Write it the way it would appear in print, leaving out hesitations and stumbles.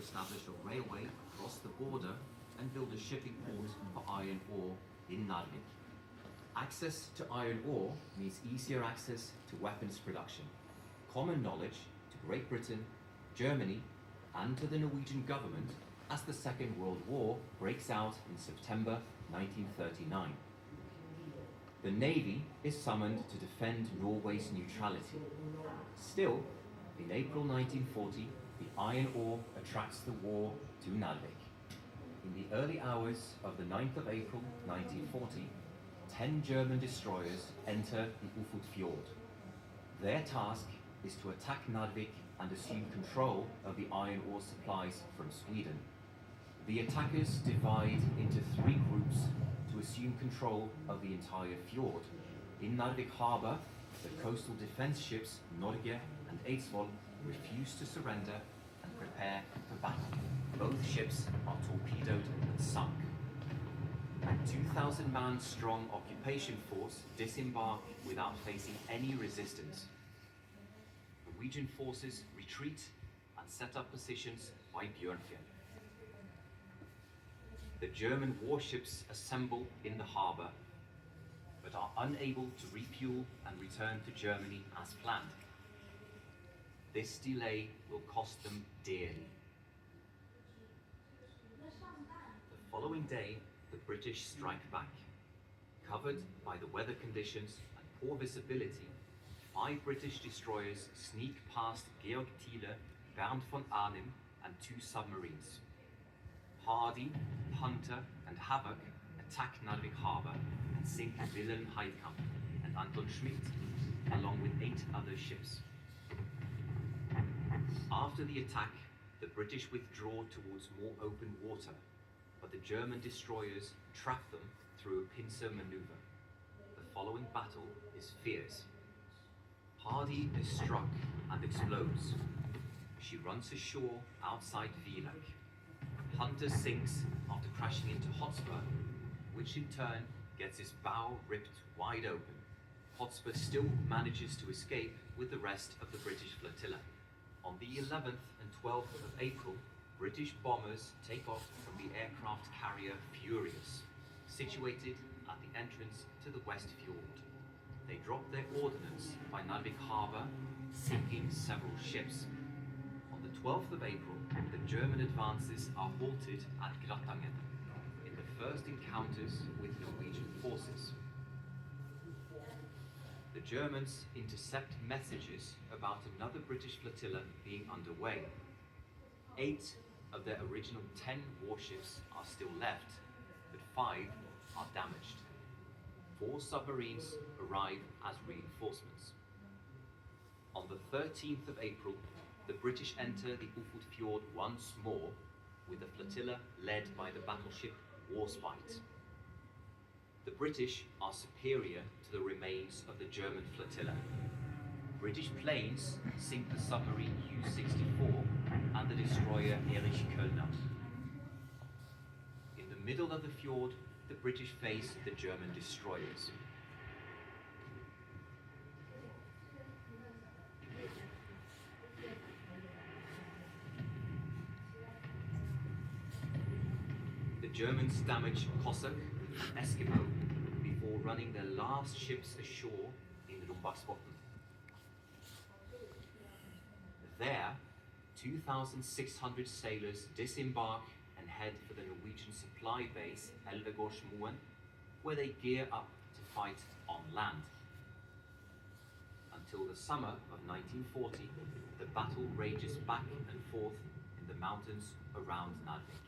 establish a railway across the border and build a shipping port for iron ore in Narvik. Access to iron ore means easier access to weapons production, common knowledge to Great Britain, Germany, and to the Norwegian government as the Second World War breaks out in September 1939. The Navy is summoned to defend Norway's neutrality. Still, in April 1940, the iron ore attracts the war to Narvik. In the early hours of the 9th of April 1940, 10 German destroyers enter the Ufot Fjord. Their task is to attack Narvik and assume control of the iron ore supplies from Sweden. The attackers divide into 3 groups to assume control of the entire fjord. In Narvik harbour, the coastal defence ships Norge and Eidsvoll refuse to surrender and prepare for battle. Both ships are torpedoed and sunk. A 2,000-man strong occupation force disembark without facing any resistance. Norwegian forces retreat and set up positions by Bjørnfjell. The German warships assemble in the harbour, but are unable to refuel and return to Germany as planned. This delay will cost them dearly. The following day, the British strike back. Covered by the weather conditions and poor visibility, 5 British destroyers sneak past Georg Thiele, Bernd von Arnim, and 2 submarines. Hardy, Hunter, and Havoc attack Narvik harbour and sink Wilhelm Heidkamp and Anton Schmidt, along with 8 other ships. After the attack, the British withdraw towards more open water, but the German destroyers trap them through a pincer maneuver. The following battle is fierce. Hardy is struck and explodes. She runs ashore outside Villach. Hunter sinks after crashing into Hotspur, which in turn gets his bow ripped wide open. Hotspur still manages to escape with the rest of the British flotilla. On the 11th and 12th of April, British bombers take off from the aircraft carrier Furious, situated at the entrance to the West Fjord. They drop their ordnance by Narvik harbour, sinking several ships. On the 12th of April, the German advances are halted at Gratangen in the first encounters with Norwegian forces. The Germans intercept messages about another British flotilla being underway. 8 of their original 10 warships are still left, but 5 are damaged. 4 submarines arrive as reinforcements. On the 13th of April, the British enter the Ufot Fjord once more, with the flotilla led by the battleship Warspite. The British are superior to the remains of the German flotilla. British planes sink the submarine U-64 and the destroyer Erich Kölner. In the middle of the fjord, the British face the German destroyers. The Germans damage Cossack and Eskimo before running their last ships ashore in Rumbaksbotn. There, 2,600 sailors disembark and head for the Norwegian supply base Elvegårdsmoen, where they gear up to fight on land. Until the summer of 1940, the battle rages back and forth in the mountains around Narvik.